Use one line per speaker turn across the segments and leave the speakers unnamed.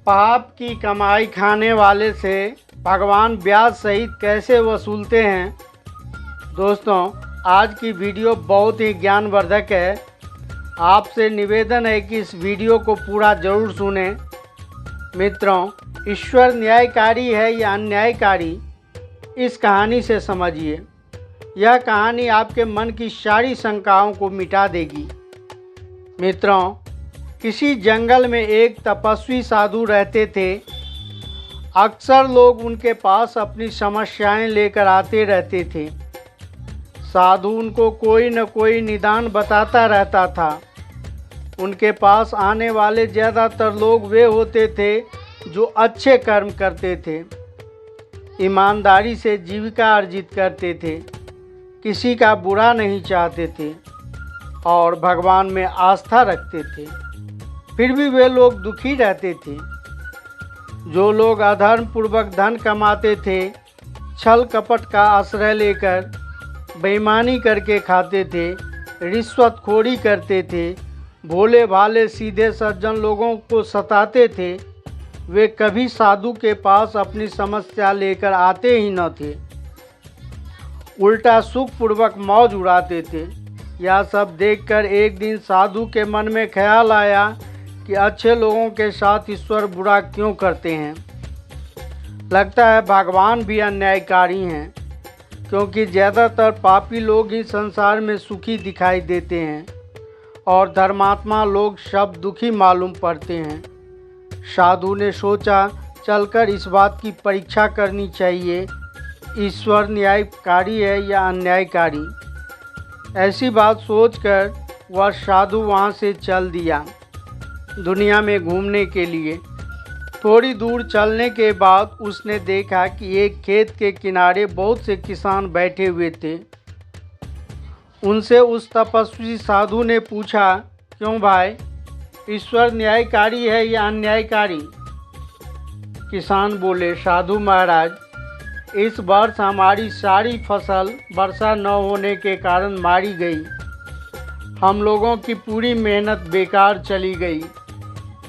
पाप की कमाई खाने वाले से भगवान ब्याज सहित कैसे वसूलते हैं। दोस्तों, आज की वीडियो बहुत ही ज्ञानवर्धक है। आपसे निवेदन है कि इस वीडियो को पूरा ज़रूर सुनें। मित्रों, ईश्वर न्यायकारी है या अन्यायकारी, इस कहानी से समझिए। यह कहानी आपके मन की सारी शंकाओं को मिटा देगी। मित्रों, किसी जंगल में एक तपस्वी साधु रहते थे। अक्सर लोग उनके पास अपनी समस्याएं लेकर आते रहते थे। साधु उनको कोई न कोई निदान बताता रहता था। उनके पास आने वाले ज़्यादातर लोग वे होते थे जो अच्छे कर्म करते थे, ईमानदारी से जीविका अर्जित करते थे, किसी का बुरा नहीं चाहते थे और भगवान में आस्था रखते थे। फिर भी वे लोग दुखी रहते थे। जो लोग अधर्म पूर्वक धन कमाते थे, छल कपट का आश्रय लेकर बेईमानी करके खाते थे, रिश्वतखोरी करते थे, भोले भाले सीधे सज्जन लोगों को सताते थे, वे कभी साधु के पास अपनी समस्या लेकर आते ही न थे। उल्टा सुखपूर्वक मौज उड़ाते थे। यह सब देखकर एक दिन साधु के मन में ख्याल आया कि अच्छे लोगों के साथ ईश्वर बुरा क्यों करते हैं। लगता है भगवान भी अन्यायकारी हैं, क्योंकि ज़्यादातर पापी लोग ही संसार में सुखी दिखाई देते हैं और धर्मात्मा लोग सब दुखी मालूम पड़ते हैं। साधु ने सोचा, चलकर इस बात की परीक्षा करनी चाहिए, ईश्वर न्यायकारी है या अन्यायकारी। ऐसी बात सोचकर वह साधु वहाँ से चल दिया दुनिया में घूमने के लिए। थोड़ी दूर चलने के बाद उसने देखा कि एक खेत के किनारे बहुत से किसान बैठे हुए थे। उनसे उस तपस्वी साधु ने पूछा, क्यों भाई, ईश्वर न्यायकारी है या अन्यायकारी? किसान बोले, साधु महाराज, इस वर्ष हमारी सारी फसल वर्षा न होने के कारण मारी गई। हम लोगों की पूरी मेहनत बेकार चली गई।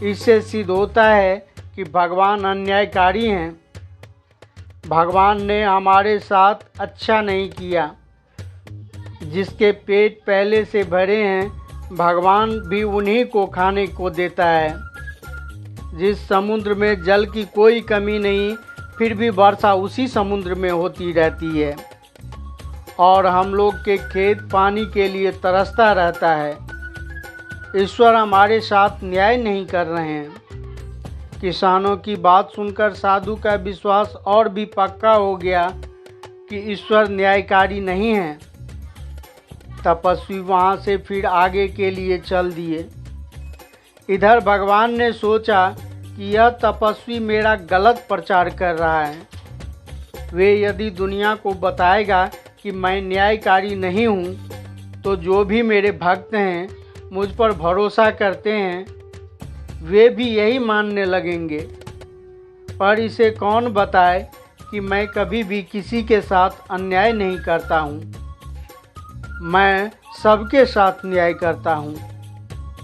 इससे सिद्ध होता है कि भगवान अन्यायकारी हैं। भगवान ने हमारे साथ अच्छा नहीं किया। जिसके पेट पहले से भरे हैं, भगवान भी उन्हीं को खाने को देता है। जिस समुद्र में जल की कोई कमी नहीं, फिर भी वर्षा उसी समुद्र में होती रहती है और हम लोग के खेत पानी के लिए तरसता रहता है। ईश्वर हमारे साथ न्याय नहीं कर रहे हैं। किसानों की बात सुनकर साधु का विश्वास और भी पक्का हो गया कि ईश्वर न्यायकारी नहीं है। तपस्वी वहाँ से फिर आगे के लिए चल दिए। इधर भगवान ने सोचा कि यह तपस्वी मेरा गलत प्रचार कर रहा है। वे यदि दुनिया को बताएगा कि मैं न्यायकारी नहीं हूँ, तो जो भी मेरे भक्त हैं, मुझ पर भरोसा करते हैं, वे भी यही मानने लगेंगे। पर इसे कौन बताए कि मैं कभी भी किसी के साथ अन्याय नहीं करता हूँ। मैं सबके साथ न्याय करता हूँ।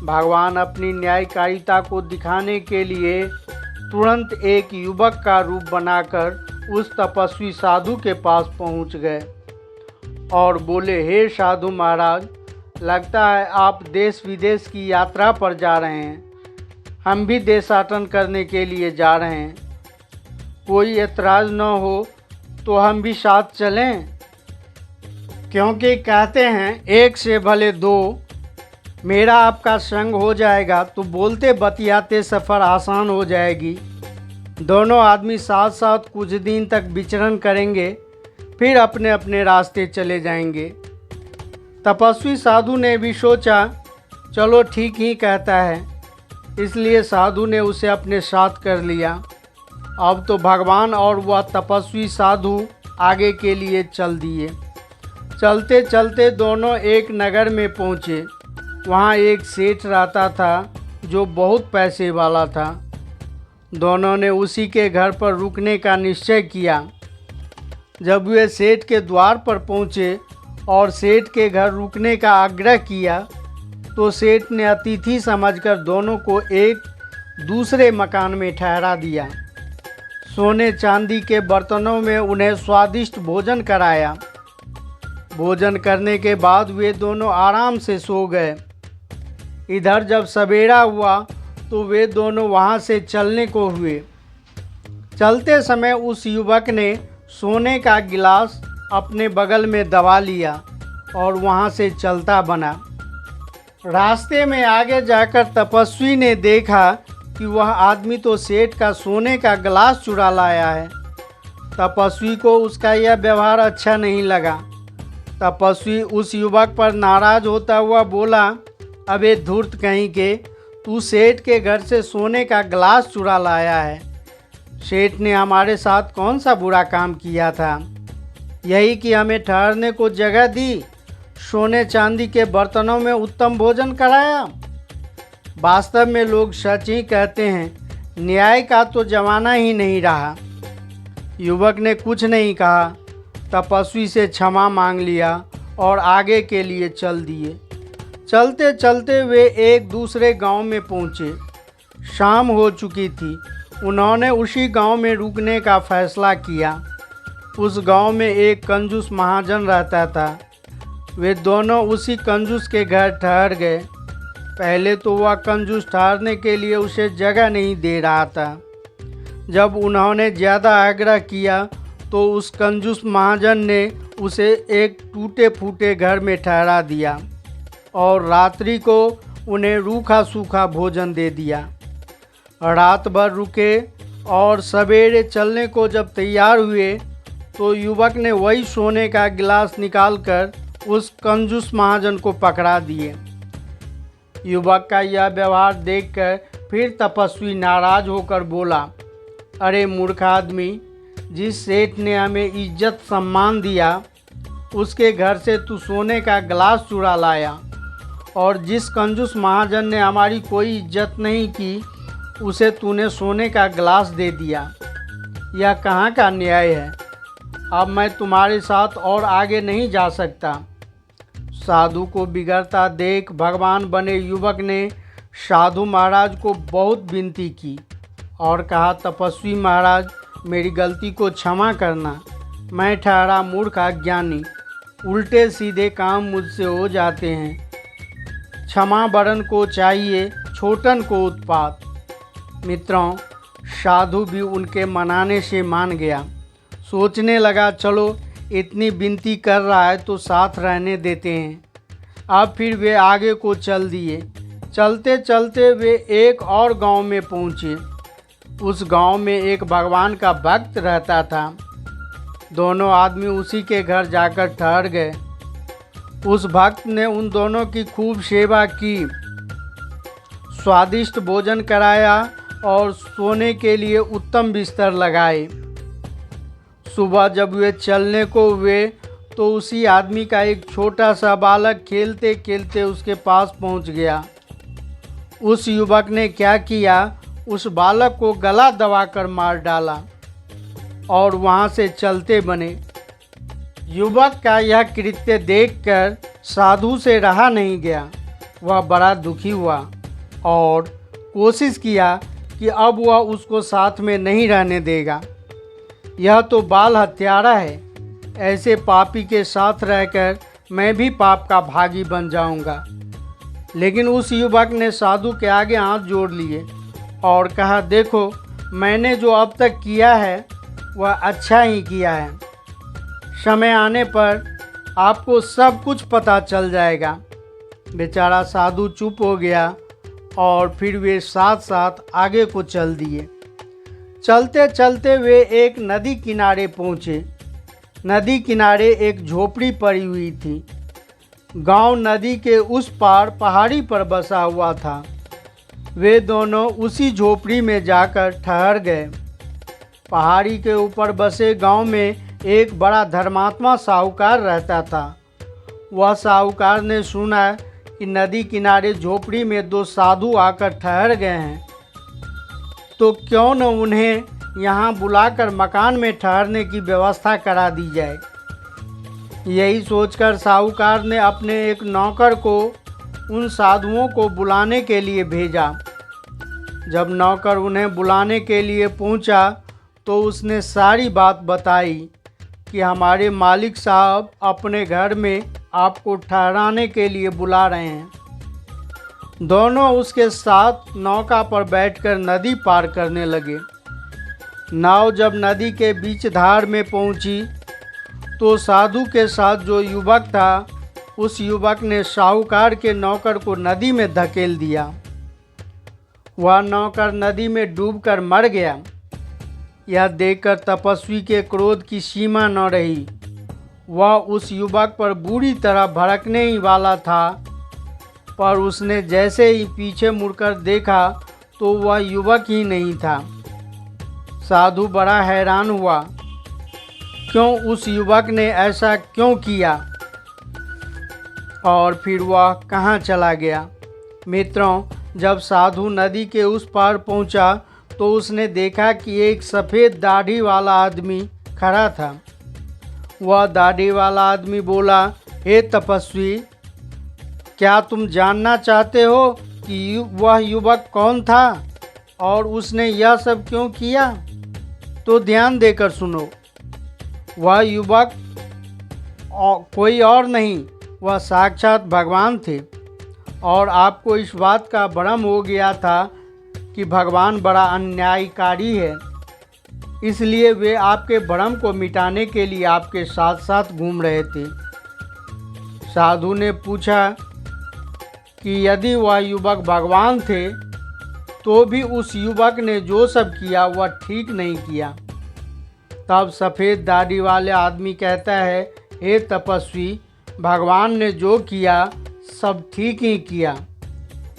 भगवान अपनी न्यायकारिता को दिखाने के लिए तुरंत एक युवक का रूप बनाकर उस तपस्वी साधु के पास पहुँच गए और बोले, हे साधु महाराज, लगता है आप देश विदेश की यात्रा पर जा रहे हैं। हम भी देशाटन करने के लिए जा रहे हैं। कोई एतराज़ न हो तो हम भी साथ चलें, क्योंकि कहते हैं एक से भले दो। मेरा आपका संग हो जाएगा तो बोलते बतियाते सफ़र आसान हो जाएगी। दोनों आदमी साथ साथ कुछ दिन तक विचरण करेंगे, फिर अपने अपने रास्ते चले जाएंगे। तपस्वी साधु ने भी सोचा, चलो ठीक ही कहता है, इसलिए साधु ने उसे अपने साथ कर लिया। अब तो भगवान और वह तपस्वी साधु आगे के लिए चल दिए। चलते चलते दोनों एक नगर में पहुँचे। वहाँ एक सेठ रहता था जो बहुत पैसे वाला था। दोनों ने उसी के घर पर रुकने का निश्चय किया। जब वे सेठ के द्वार पर पहुँचे और सेठ के घर रुकने का आग्रह किया, तो सेठ ने अतिथि समझकर दोनों को एक दूसरे मकान में ठहरा दिया। सोने चांदी के बर्तनों में उन्हें स्वादिष्ट भोजन कराया। भोजन करने के बाद वे दोनों आराम से सो गए। इधर जब सवेरा हुआ तो वे दोनों वहाँ से चलने को हुए। चलते समय उस युवक ने सोने का गिलास अपने बगल में दबा लिया और वहाँ से चलता बना। रास्ते में आगे जाकर तपस्वी ने देखा कि वह आदमी तो सेठ का सोने का गिलास चुरा लाया है। तपस्वी को उसका यह व्यवहार अच्छा नहीं लगा। तपस्वी उस युवक पर नाराज होता हुआ बोला, अबे धूर्त कहीं के, तू सेठ के घर से सोने का गिलास चुरा लाया है। सेठ ने हमारे साथ कौन सा बुरा काम किया था? यही कि हमें ठहरने को जगह दी, सोने चांदी के बर्तनों में उत्तम भोजन कराया। वास्तव में लोग सच ही कहते हैं, न्याय का तो जमाना ही नहीं रहा। युवक ने कुछ नहीं कहा, तपस्वी से क्षमा मांग लिया और आगे के लिए चल दिए। चलते चलते वे एक दूसरे गांव में पहुंचे। शाम हो चुकी थी। उन्होंने उसी गांव में रुकने का फैसला किया। उस गांव में एक कंजूस महाजन रहता था। वे दोनों उसी कंजूस के घर ठहर गए। पहले तो वह कंजूस ठहरने के लिए उसे जगह नहीं दे रहा था। जब उन्होंने ज़्यादा आग्रह किया तो उस कंजूस महाजन ने उसे एक टूटे फूटे घर में ठहरा दिया और रात्रि को उन्हें रूखा सूखा भोजन दे दिया। रात भर रुके और सवेरे चलने को जब तैयार हुए तो युवक ने वही सोने का गिलास निकालकर उस कंजूस महाजन को पकड़ा दिए। युवक का यह व्यवहार देखकर फिर तपस्वी नाराज होकर बोला, अरे मूर्ख आदमी, जिस सेठ ने हमें इज्जत सम्मान दिया उसके घर से तू सोने का गिलास चुरा लाया, और जिस कंजूस महाजन ने हमारी कोई इज्जत नहीं की उसे तूने सोने का गिलास दे दिया। यह कहाँ का न्याय है? अब मैं तुम्हारे साथ और आगे नहीं जा सकता। साधु को बिगड़ता देख भगवान बने युवक ने साधु महाराज को बहुत विनती की और कहा, तपस्वी महाराज, मेरी गलती को क्षमा करना। मैं ठहरा मूर्ख अज्ञानी, उल्टे सीधे काम मुझसे हो जाते हैं। क्षमा बरन को चाहिए, छोटन को उत्पात। मित्रों, साधु भी उनके मनाने से मान गया। सोचने लगा, चलो इतनी विनती कर रहा है तो साथ रहने देते हैं। अब फिर वे आगे को चल दिए। चलते चलते वे एक और गांव में पहुँचे। उस गांव में एक भगवान का भक्त रहता था। दोनों आदमी उसी के घर जाकर ठहर गए। उस भक्त ने उन दोनों की खूब सेवा की, स्वादिष्ट भोजन कराया और सोने के लिए उत्तम बिस्तर लगाए। सुबह जब वे चलने को हुए तो उसी आदमी का एक छोटा सा बालक खेलते खेलते उसके पास पहुंच गया। उस युवक ने क्या किया, उस बालक को गला दबाकर मार डाला और वहां से चलते बने। युवक का यह कृत्य देखकर साधु से रहा नहीं गया। वह बड़ा दुखी हुआ और कोशिश किया कि अब वह उसको साथ में नहीं रहने देगा। यह तो बाल हत्यारा है, ऐसे पापी के साथ रहकर मैं भी पाप का भागी बन जाऊंगा। लेकिन उस युवक ने साधु के आगे हाथ जोड़ लिए और कहा, देखो, मैंने जो अब तक किया है वह अच्छा ही किया है। समय आने पर आपको सब कुछ पता चल जाएगा। बेचारा साधु चुप हो गया और फिर वे साथ साथ आगे को चल दिए। चलते चलते वे एक नदी किनारे पहुँचे। नदी किनारे एक झोपड़ी पड़ी हुई थी। गांव नदी के उस पार पहाड़ी पर बसा हुआ था। वे दोनों उसी झोपड़ी में जाकर ठहर गए। पहाड़ी के ऊपर बसे गांव में एक बड़ा धर्मात्मा साहूकार रहता था। वह साहूकार ने सुना कि नदी किनारे झोपड़ी में दो साधु आकर ठहर गए हैं, तो क्यों न उन्हें यहाँ बुलाकर मकान में ठहरने की व्यवस्था करा दी जाए। यही सोचकर साहूकार ने अपने एक नौकर को उन साधुओं को बुलाने के लिए भेजा। जब नौकर उन्हें बुलाने के लिए पहुंचा तो उसने सारी बात बताई कि हमारे मालिक साहब अपने घर में आपको ठहराने के लिए बुला रहे हैं। दोनों उसके साथ नौका पर बैठकर नदी पार करने लगे। नाव जब नदी के बीच धार में पहुंची तो साधु के साथ जो युवक था उस युवक ने साहूकार के नौकर को नदी में धकेल दिया। वह नौकर नदी में डूबकर मर गया। यह देखकर तपस्वी के क्रोध की सीमा न रही। वह उस युवक पर बुरी तरह भड़कने ही वाला था, पर उसने जैसे ही पीछे मुड़कर देखा तो वह युवक ही नहीं था। साधु बड़ा हैरान हुआ, क्यों उस युवक ने ऐसा क्यों किया और फिर वह कहाँ चला गया। मित्रों, जब साधु नदी के उस पार पहुंचा तो उसने देखा कि एक सफ़ेद दाढ़ी वाला आदमी खड़ा था। वह दाढ़ी वाला आदमी बोला, हे तपस्वी, क्या तुम जानना चाहते हो कि वह युवक कौन था और उसने यह सब क्यों किया? तो ध्यान देकर सुनो। वह युवक कोई और नहीं, वह साक्षात भगवान थे। और आपको इस बात का भ्रम हो गया था कि भगवान बड़ा अन्यायकारी है, इसलिए वे आपके भ्रम को मिटाने के लिए आपके साथ साथ घूम रहे थे। साधु ने पूछा कि यदि वह युवक भगवान थे तो भी उस युवक ने जो सब किया वह ठीक नहीं किया। तब सफ़ेद दाढ़ी वाले आदमी कहता है, हे तपस्वी, भगवान ने जो किया सब ठीक ही किया।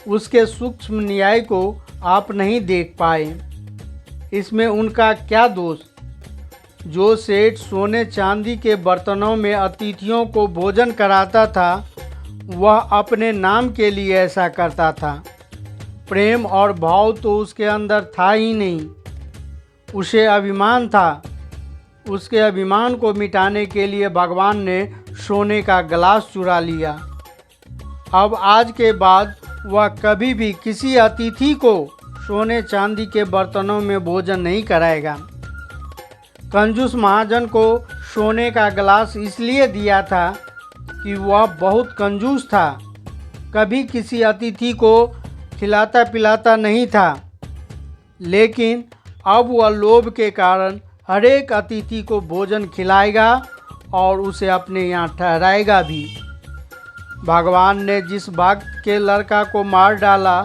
उसके सूक्ष्म न्याय को आप नहीं देख पाए। इसमें उनका क्या दोष? जो सेठ सोने चांदी के बर्तनों में अतिथियों को भोजन कराता था वह अपने नाम के लिए ऐसा करता था। प्रेम और भाव तो उसके अंदर था ही नहीं। उसे अभिमान था। उसके अभिमान को मिटाने के लिए भगवान ने सोने का गिलास चुरा लिया। अब आज के बाद वह कभी भी किसी अतिथि को सोने चांदी के बर्तनों में भोजन नहीं कराएगा। कंजूस महाजन को सोने का गिलास इसलिए दिया था कि वह बहुत कंजूस था, कभी किसी अतिथि को खिलाता पिलाता नहीं था। लेकिन अब वह लोभ के कारण हर एक अतिथि को भोजन खिलाएगा और उसे अपने यहाँ ठहराएगा भी। भगवान ने जिस भक्त के लड़का को मार डाला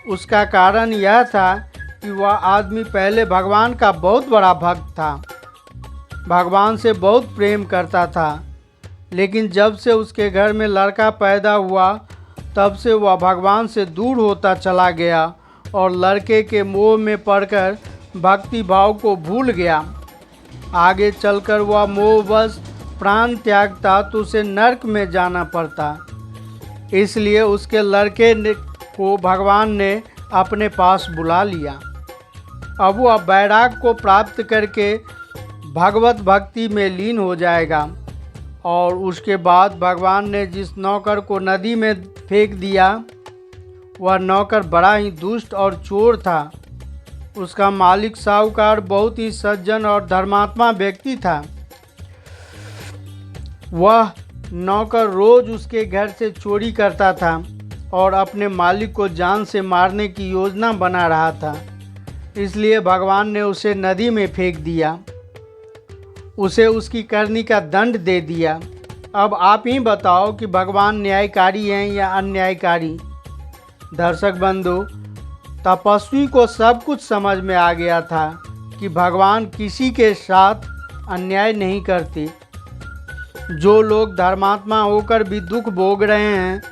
उसका कारण यह था कि वह आदमी पहले भगवान का बहुत बड़ा भक्त था, भगवान से बहुत प्रेम करता था। लेकिन जब से उसके घर में लड़का पैदा हुआ तब से वह भगवान से दूर होता चला गया और लड़के के मोह में पड़कर भक्ति भाव को भूल गया। आगे चलकर वह मोहवश प्राण त्यागता तो उसे नरक में जाना पड़ता। इसलिए उसके लड़के को भगवान ने अपने पास बुला लिया। अब वह वैराग को प्राप्त करके भगवत भक्ति में लीन हो जाएगा। और उसके बाद भगवान ने जिस नौकर को नदी में फेंक दिया वह नौकर बड़ा ही दुष्ट और चोर था। उसका मालिक साहूकार बहुत ही सज्जन और धर्मात्मा व्यक्ति था। वह नौकर रोज उसके घर से चोरी करता था और अपने मालिक को जान से मारने की योजना बना रहा था। इसलिए भगवान ने उसे नदी में फेंक दिया, उसे उसकी करनी का दंड दे दिया। अब आप ही बताओ कि भगवान न्यायकारी हैं या अन्यायकारी। दर्शक बंधु, तपस्वी को सब कुछ समझ में आ गया था कि भगवान किसी के साथ अन्याय नहीं करते। जो लोग धर्मात्मा होकर भी दुख भोग रहे हैं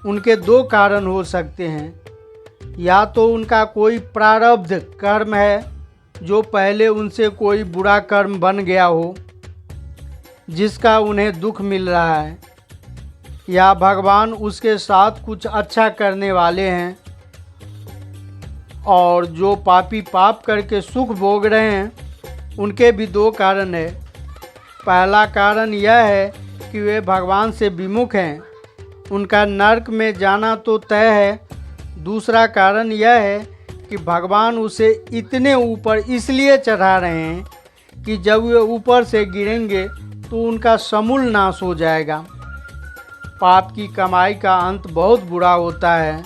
उनके दो कारण हो सकते हैं। या तो उनका कोई प्रारब्ध कर्म है जो पहले उनसे कोई बुरा कर्म बन गया हो जिसका उन्हें दुख मिल रहा है, या भगवान उसके साथ कुछ अच्छा करने वाले हैं। और जो पापी पाप करके सुख भोग रहे हैं उनके भी दो कारण है। पहला कारण यह है कि वे भगवान से विमुख हैं, उनका नरक में जाना तो तय है। दूसरा कारण यह है कि भगवान उसे इतने ऊपर इसलिए चढ़ा रहे हैं कि जब वे ऊपर से गिरेंगे तो उनका समूल नाश हो जाएगा। पाप की कमाई का अंत बहुत बुरा होता है।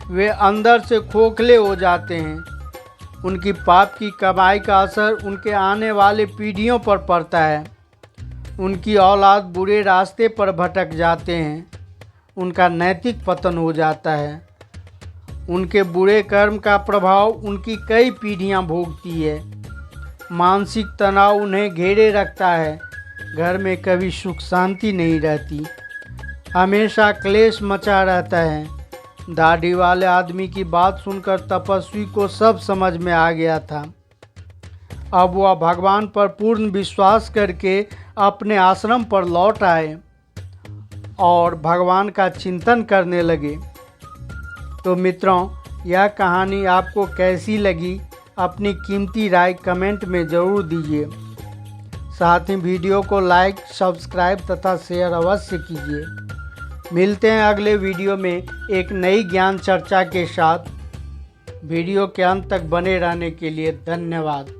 वे अंदर से खोखले हो जाते हैं। उनकी पाप की कमाई का असर उनके आने वाले पीढ़ियों पर पड़ता है। उनकी औलाद बुरे रास्ते पर भटक जाते हैं। उनका नैतिक पतन हो जाता है। उनके बुरे कर्म का प्रभाव उनकी कई पीढ़ियां भोगती है। मानसिक तनाव उन्हें घेरे रखता है। घर में कभी सुख शांति नहीं रहती। हमेशा क्लेश मचा रहता है। दाढ़ी वाले आदमी की बात सुनकर तपस्वी को सब समझ में आ गया था। अब वह भगवान पर पूर्ण विश्वास करके अपने आश्रम पर लौट आए और भगवान का चिंतन करने लगे। तो मित्रों, यह कहानी आपको कैसी लगी अपनी कीमती राय कमेंट में ज़रूर दीजिए। साथ ही वीडियो को लाइक, सब्सक्राइब तथा शेयर अवश्य कीजिए। मिलते हैं अगले वीडियो में एक नई ज्ञान चर्चा के साथ। वीडियो के अंत तक बने रहने के लिए धन्यवाद।